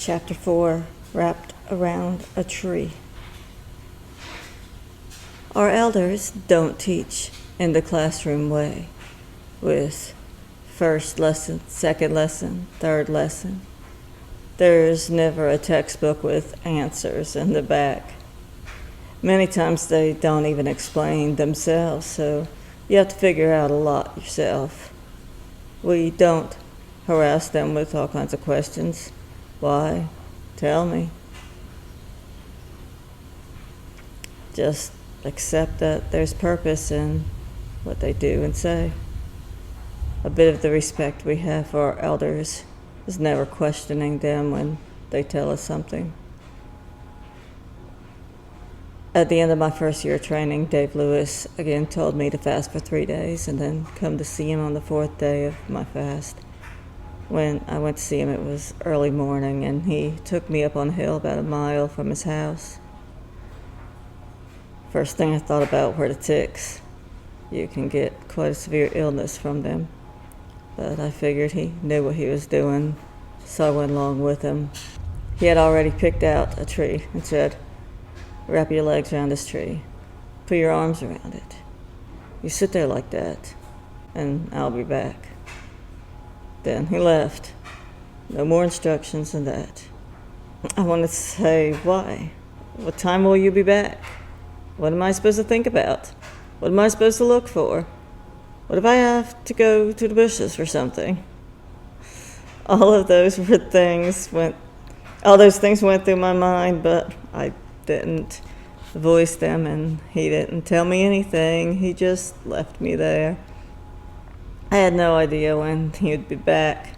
Chapter 4, Wrapped Around a Tree. Our elders don't teach in the classroom way, with first lesson, second lesson, third lesson. There's never a textbook with answers in the back. Many times they don't even explain themselves, so you have to figure out a lot yourself. We don't harass them with all kinds of questions. Why? Tell me. Just accept that there's purpose in what they do and say. A bit of the respect we have for our elders is never questioning them when they tell us something. At the end of my first year of training, Dave Lewis again told me to fast for 3 days and then come to see him on the 4th day of my fast. When I went to see him, it was early morning, and he took me up on a hill about a mile from his house. First thing I thought about were the ticks. You can get quite a severe illness from them. But I figured he knew what he was doing, so I went along with him. He had already picked out a tree and said, "Wrap your legs around this tree. Put your arms around it. You sit there like that, and I'll be back." Then he left. No more instructions than that. I wanted to say, why? What time will you be back? What am I supposed to think about? What am I supposed to look for? What if I have to go to the bushes for something? All those things went through my mind, but I didn't voice them, and he didn't tell me anything. He just left me there. I had no idea when he would be back.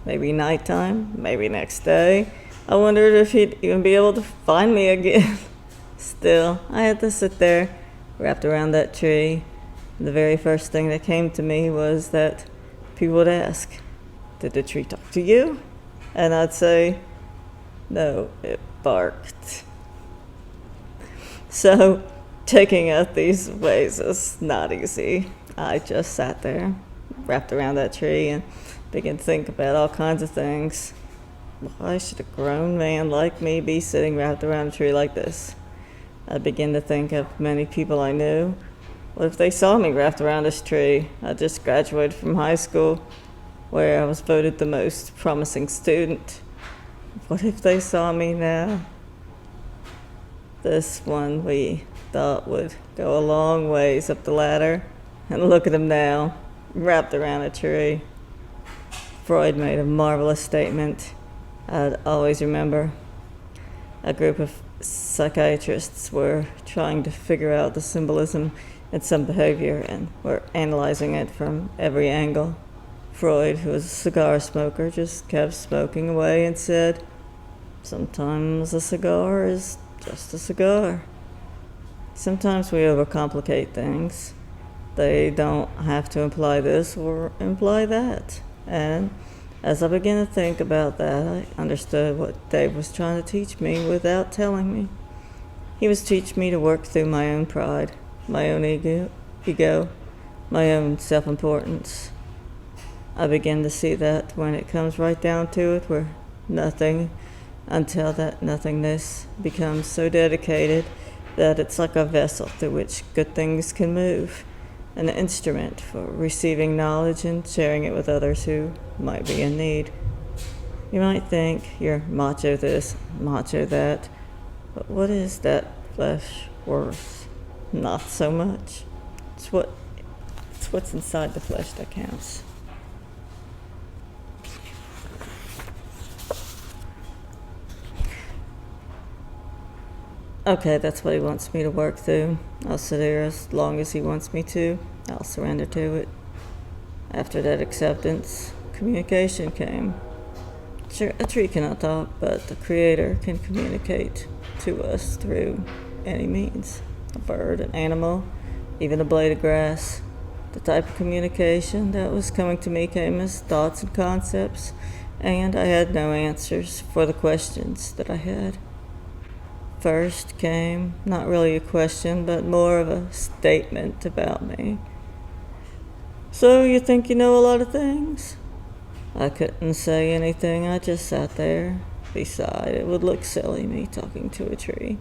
Maybe nighttime, maybe next day. I wondered if he'd even be able to find me again. Still, I had to sit there, wrapped around that tree. The very first thing that came to me was that people would ask, "Did the tree talk to you?" And I'd say, "No, it barked." So, taking out these ways is not easy. I just sat there, wrapped around that tree, and began to think about all kinds of things. Why should a grown man like me be sitting wrapped around a tree like this? I began to think of many people I knew. What if they saw me wrapped around this tree? I just graduated from high school, where I was voted the most promising student. What if they saw me now? This one we thought would go a long ways up the ladder, and look at him now, wrapped around a tree. Freud made a marvelous statement I'd always remember. A group of psychiatrists were trying to figure out the symbolism in some behavior and were analyzing it from every angle. Freud, who was a cigar smoker, just kept smoking away and said, "Sometimes a cigar is just a cigar." Sometimes we overcomplicate things. They don't have to imply this or imply that. And as I began to think about that, I understood what Dave was trying to teach me without telling me. He was teaching me to work through my own pride, my own ego, my own self-importance. I began to see that when it comes right down to it, we're nothing until that nothingness becomes so dedicated that it's like a vessel through which good things can move, an instrument for receiving knowledge and sharing it with others who might be in need. You might think you're macho this, macho that, but what is that flesh worth? Not so much. It's what's inside the flesh that counts. Okay, that's what he wants me to work through. I'll sit here as long as he wants me to. I'll surrender to it. After that acceptance, communication came. Sure, a tree cannot talk, but the Creator can communicate to us through any means. A bird, an animal, even a blade of grass. The type of communication that was coming to me came as thoughts and concepts, and I had no answers for the questions that I had. First came not really a question, but more of a statement about me. "So you think you know a lot of things?" I couldn't say anything. I just sat there, Besides, it would look silly me talking to a tree.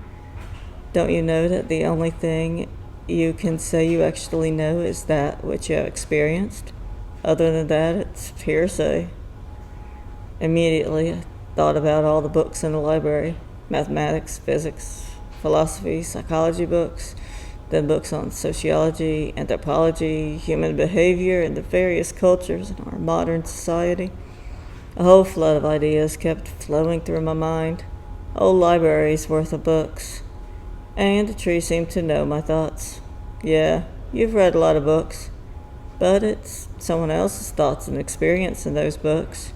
Don't you know that the only thing you can say you actually know is that which you have experienced? Other than that, it's hearsay. Immediately, I thought about all the books in the library: mathematics, physics, philosophy, psychology books, then books on sociology, anthropology, human behavior, and the various cultures in our modern society. A whole flood of ideas kept flowing through my mind, whole libraries worth of books. And the tree seemed to know my thoughts. Yeah, you've read a lot of books, but it's someone else's thoughts and experience in those books.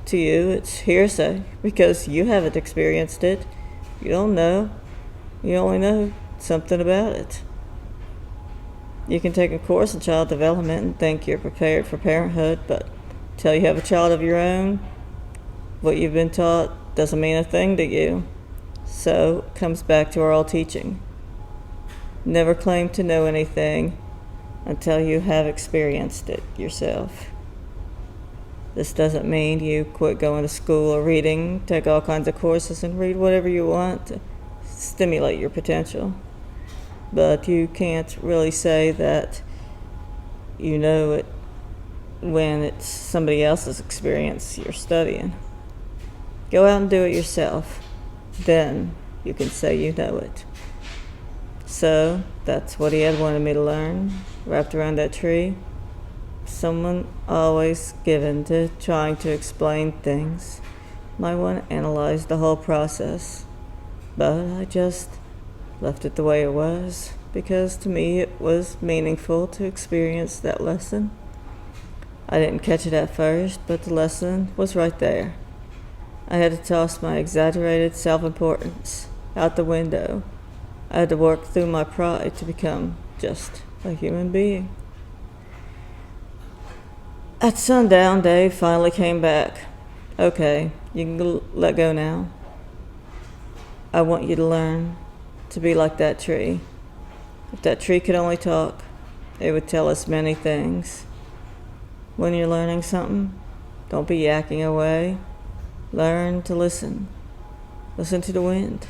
To you, it's hearsay, because you haven't experienced it. You don't know. You only know something about it. You can take a course in child development and think you're prepared for parenthood, but till you have a child of your own, what you've been taught doesn't mean a thing to you. So it comes back to our old teaching. Never claim to know anything until you have experienced it yourself. This doesn't mean you quit going to school or reading, take all kinds of courses and read whatever you want to stimulate your potential. But you can't really say that you know it when it's somebody else's experience you're studying. Go out and do it yourself. Then you can say you know it. So that's what he had wanted me to learn, wrapped around that tree. Someone always given to trying to explain things might want to analyze the whole process, but I just left it the way it was, because to me it was meaningful to experience that lesson. I didn't catch it at first, but the lesson was right there. I had to toss my exaggerated self-importance out the window. I had to work through my pride to become just a human being. At sundown, Dave finally came back. Okay, you can let go now. I want you to learn to be like that tree. If that tree could only talk, it would tell us many things. When you're learning something, don't be yakking away. Learn to listen. Listen to the wind.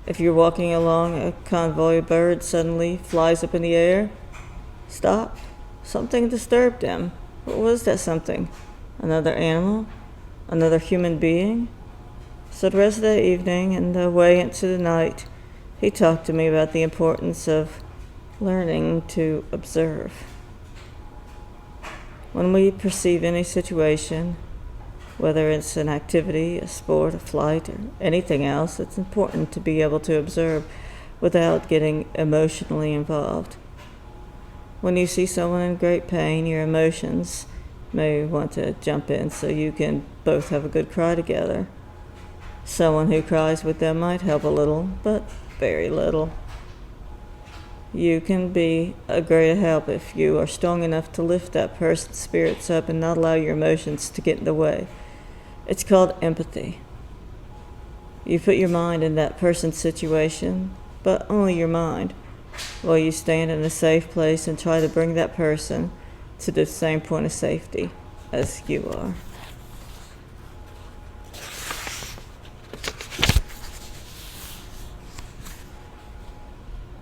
If you're walking along, a convoy of birds suddenly flies up in the air, stop. Something disturbed them. What was that something? Another animal? Another human being? So the rest of that evening and the way into the night, he talked to me about the importance of learning to observe. When we perceive any situation, whether it's an activity, a sport, a flight, or anything else, it's important to be able to observe without getting emotionally involved. When you see someone in great pain, your emotions may want to jump in so you can both have a good cry together. Someone who cries with them might help a little, but very little. You can be a great help if you are strong enough to lift that person's spirits up and not allow your emotions to get in the way. It's called empathy. You put your mind in that person's situation, but only your mind, while you stand in a safe place and try to bring that person to the same point of safety as you are.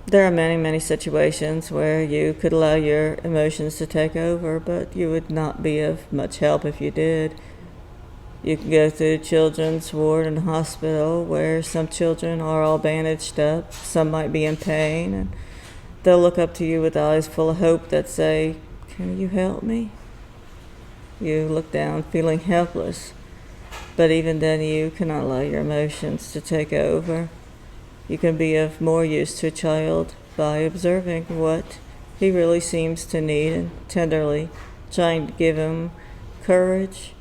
There are many, many situations where you could allow your emotions to take over, but you would not be of much help if you did. You can go through the children's ward in the hospital where some children are all bandaged up, some might be in pain, and they'll look up to you with eyes full of hope that say, "Can you help me?" You look down feeling helpless, but even then you cannot allow your emotions to take over. You can be of more use to a child by observing what he really seems to need and tenderly trying to give him courage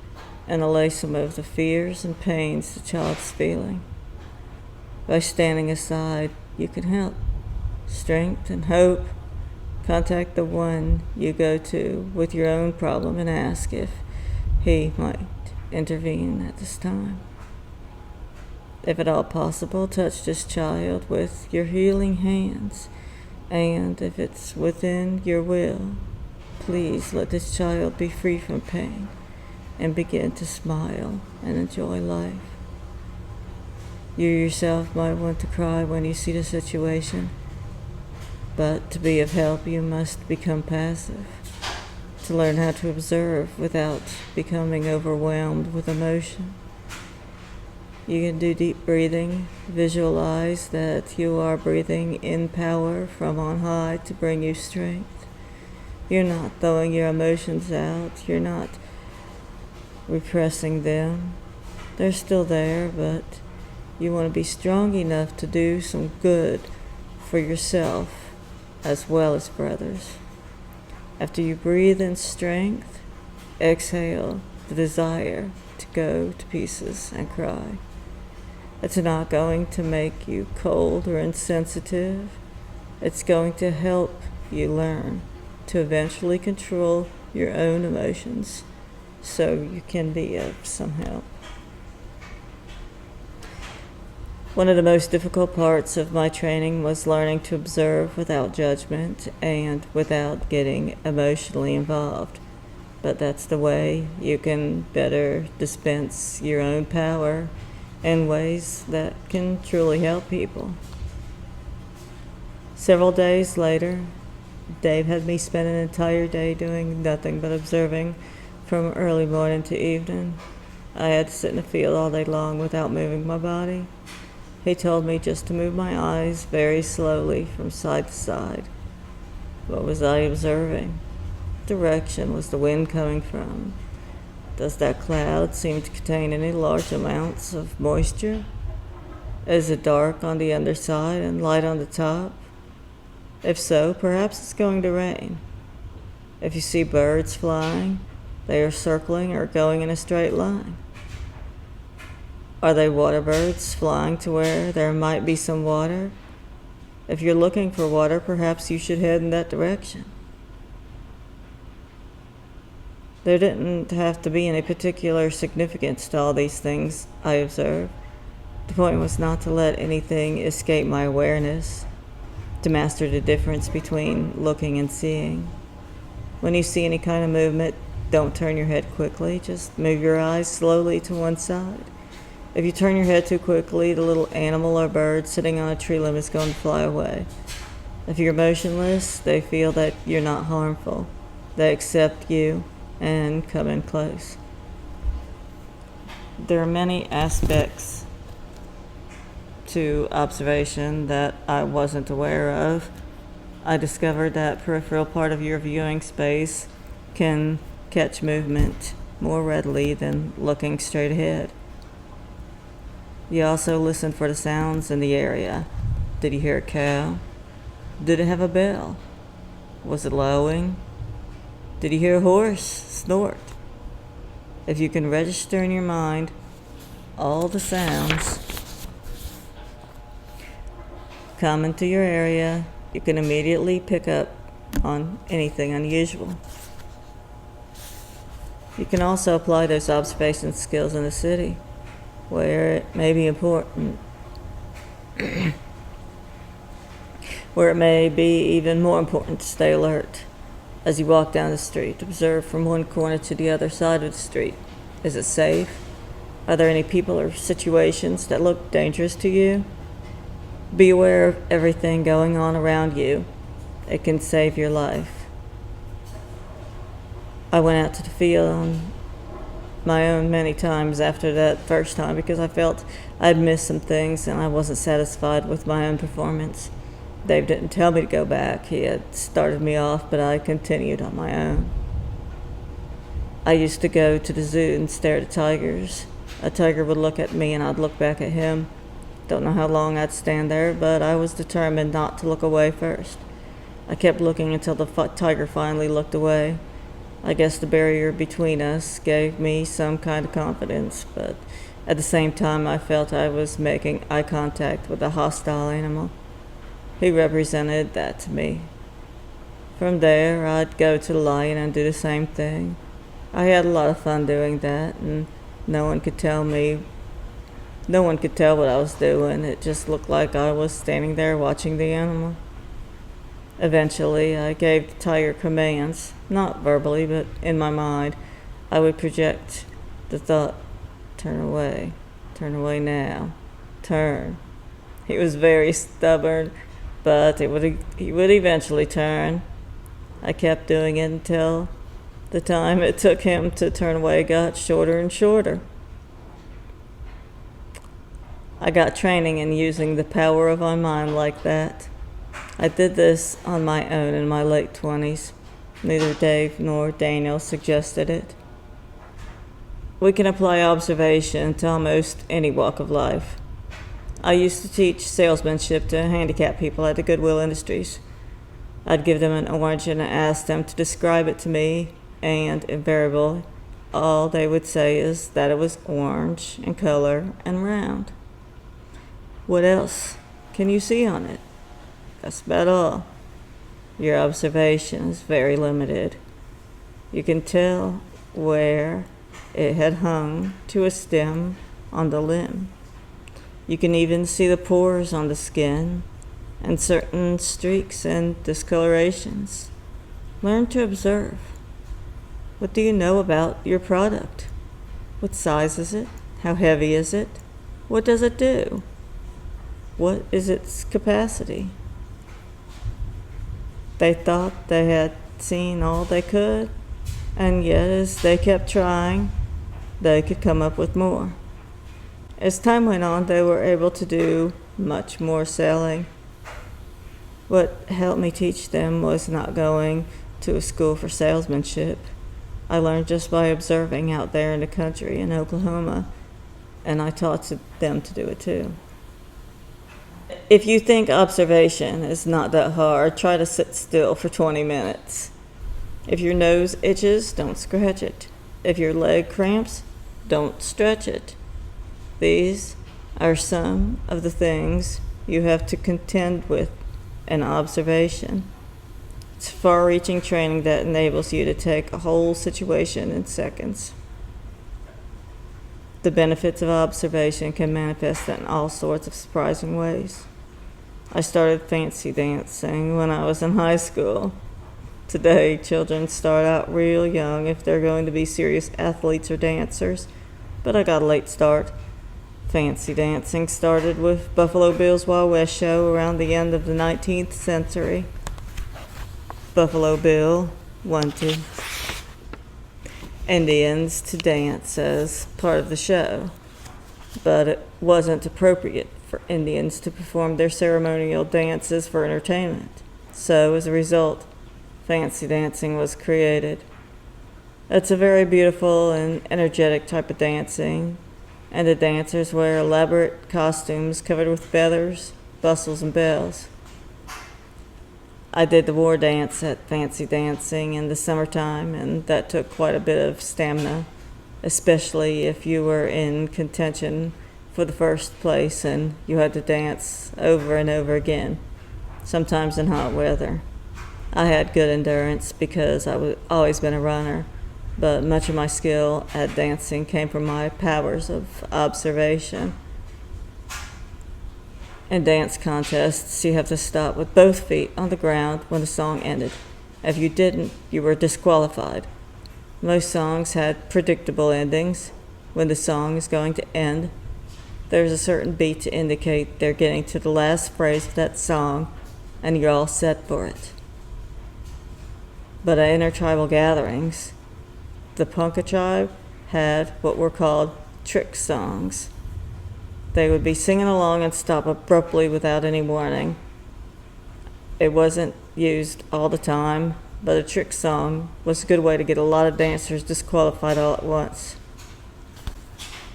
and allay some of the fears and pains the child's feeling. By standing aside, you can help. Strength and hope. Contact the one you go to with your own problem and ask if he might intervene at this time. If at all possible, touch this child with your healing hands, and if it's within your will, please let this child be free from pain and begin to smile and enjoy life. You yourself might want to cry when you see the situation, but to be of help you must become passive, to learn how to observe without becoming overwhelmed with emotion. You can do deep breathing, visualize that you are breathing in power from on high to bring you strength. You're not throwing your emotions out, you're not repressing them. They're still there, but you want to be strong enough to do some good for yourself as well as for others. After you breathe in strength, exhale the desire to go to pieces and cry. It's not going to make you cold or insensitive. It's going to help you learn to eventually control your own emotions so you can be of some help. One of the most difficult parts of my training was learning to observe without judgment and without getting emotionally involved. But that's the way you can better dispense your own power in ways that can truly help people. Several days later, Dave had me spend an entire day doing nothing but observing from early morning to evening. I had to sit in the field all day long without moving my body. He told me just to move my eyes very slowly from side to side. What was I observing? What direction was the wind coming from? Does that cloud seem to contain any large amounts of moisture? Is it dark on the underside and light on the top? If so, perhaps it's going to rain. If you see birds flying, they are circling or going in a straight line. Are they water birds flying to where there might be some water? If you're looking for water, perhaps you should head in that direction. There didn't have to be any particular significance to all these things I observed. The point was not to let anything escape my awareness, to master the difference between looking and seeing. When you see any kind of movement, don't turn your head quickly, just move your eyes slowly to one side. If you turn your head too quickly, the little animal or bird sitting on a tree limb is going to fly away. If you're motionless, they feel that you're not harmful. They accept you and come in close. There are many aspects to observation that I wasn't aware of. I discovered that peripheral part of your viewing space can catch movement more readily than looking straight ahead. You also listen for the sounds in the area. Did you hear a cow? Did it have a bell? Was it lowing? Did you hear a horse snort? If you can register in your mind all the sounds common to your area, you can immediately pick up on anything unusual. You can also apply those observation skills in the city, where it may be important, where it may be even more important to stay alert. As you walk down the street, observe from one corner to the other side of the street. Is it safe? Are there any people or situations that look dangerous to you? Be aware of everything going on around you. It can save your life. I went out to the field on my own many times after that first time because I felt I'd missed some things and I wasn't satisfied with my own performance. Dave didn't tell me to go back. He had started me off, but I continued on my own. I used to go to the zoo and stare at tigers. A tiger would look at me and I'd look back at him. Don't know how long I'd stand there, but I was determined not to look away first. I kept looking until the tiger finally looked away. I guess the barrier between us gave me some kind of confidence, but at the same time I felt I was making eye contact with a hostile animal. He represented that to me. From there, I'd go to the lion and do the same thing. I had a lot of fun doing that, and no one could tell what I was doing. It just looked like I was standing there watching the animal. Eventually, I gave the tiger commands, not verbally, but in my mind. I would project the thought, turn away now, turn. He was very stubborn, but he would eventually turn. I kept doing it until the time it took him to turn away got shorter and shorter. I got training in using the power of my mind like that. I did this on my own in my late 20s. Neither Dave nor Daniel suggested it. We can apply observation to almost any walk of life. I used to teach salesmanship to handicapped people at the Goodwill Industries. I'd give them an orange and ask them to describe it to me, and invariably, all they would say is that it was orange in color and round. What else can you see on it? That's about all. Your observation is very limited. You can tell where it had hung to a stem on the limb. You can even see the pores on the skin and certain streaks and discolorations. Learn to observe. What do you know about your product? What size is it? How heavy is it? What does it do? What is its capacity? They thought they had seen all they could, and yet as they kept trying, they could come up with more. As time went on, they were able to do much more selling. What helped me teach them was not going to a school for salesmanship. I learned just by observing out there in the country in Oklahoma, and I taught them to do it too. If you think observation is not that hard, try to sit still for 20 minutes. If your nose itches, don't scratch it. If your leg cramps, don't stretch it. These are some of the things you have to contend with in observation. It's far-reaching training that enables you to take a whole situation in seconds. The benefits of observation can manifest in all sorts of surprising ways. I started fancy dancing when I was in high school. Today, children start out real young if they're going to be serious athletes or dancers, but I got a late start. Fancy dancing started with Buffalo Bill's Wild West show around the end of the 19th century. Buffalo Bill wanted Indians to dance as part of the show, but it wasn't appropriate for Indians to perform their ceremonial dances for entertainment. So, as a result, fancy dancing was created. It's a very beautiful and energetic type of dancing, and the dancers wear elaborate costumes covered with feathers, bustles, and bells. I did the war dance at fancy dancing in the summertime, and that took quite a bit of stamina, especially if you were in contention for the first place and you had to dance over and over again, sometimes in hot weather. I had good endurance because I've always been a runner, but much of my skill at dancing came from my powers of observation. In dance contests, you have to stop with both feet on the ground when the song ended. If you didn't, you were disqualified. Most songs had predictable endings. When the song is going to end, there's a certain beat to indicate they're getting to the last phrase of that song, and you're all set for it. But at intertribal gatherings, the Ponca tribe had what were called trick songs. They would be singing along and stop abruptly without any warning. It wasn't used all the time, but a trick song was a good way to get a lot of dancers disqualified all at once.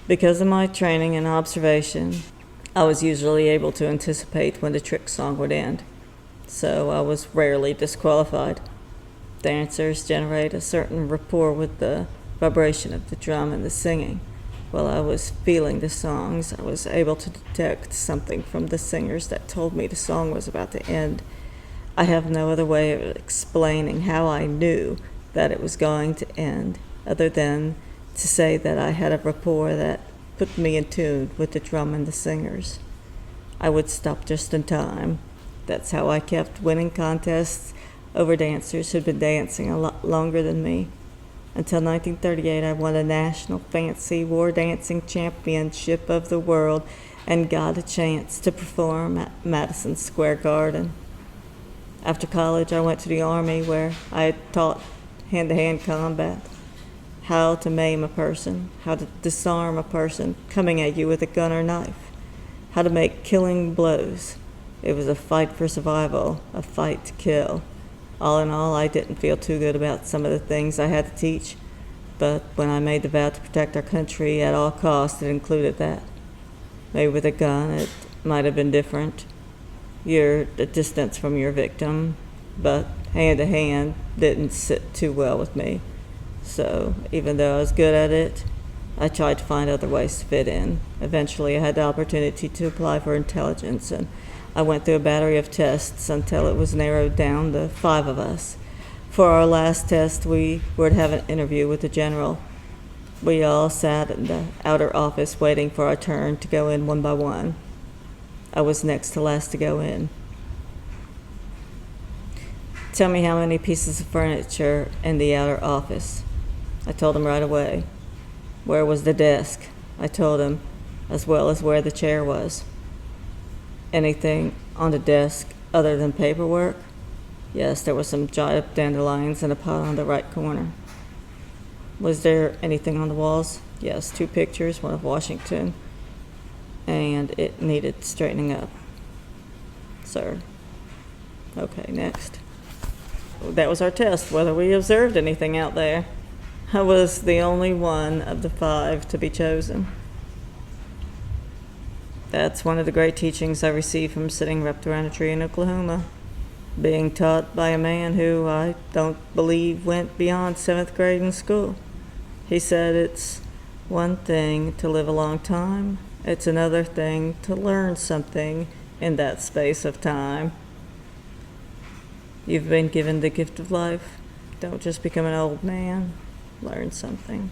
Because of my training and observation, I was usually able to anticipate when the trick song would end, so I was rarely disqualified. Dancers generate a certain rapport with the vibration of the drum and the singing. While I was feeling the songs, I was able to detect something from the singers that told me the song was about to end. I have no other way of explaining how I knew that it was going to end, other than to say that I had a rapport that put me in tune with the drum and the singers. I would stop just in time. That's how I kept winning contests over dancers who'd been dancing a lot longer than me. Until 1938, I won a national fancy war dancing championship of the world and got a chance to perform at Madison Square Garden. After college, I went to the Army where I had taught hand-to-hand combat, how to maim a person, how to disarm a person coming at you with a gun or knife, how to make killing blows. It was a fight for survival, a fight to kill. All in all, I didn't feel too good about some of the things I had to teach, but when I made the vow to protect our country at all costs, it included that. Maybe with a gun, it might have been different. You're a distance from your victim, but hand-to-hand didn't sit too well with me. So even though I was good at it, I tried to find other ways to fit in. Eventually, I had the opportunity to apply for intelligence, and I went through a battery of tests until it was narrowed down to 5 of us. For our last test, we were to have an interview with the general. We all sat in the outer office waiting for our turn to go in one by one. I was next to last to go in. Tell me how many pieces of furniture in the outer office. I told him right away. Where was the desk? I told him, as well as where the chair was. Anything on the desk other than paperwork? Yes, there were some dried up dandelions in a pot on the right corner. Was there anything on the walls? Yes, 2 pictures, one of Washington, and it needed straightening up. Sir. Okay, next. That was our test, whether we observed anything out there. I was the only one of the 5 to be chosen. That's one of the great teachings I received from sitting wrapped around a tree in Oklahoma, being taught by a man who I don't believe went beyond 7th grade in school. He said it's one thing to live a long time, it's another thing to learn something in that space of time. You've been given the gift of life. Don't just become an old man. Learn something.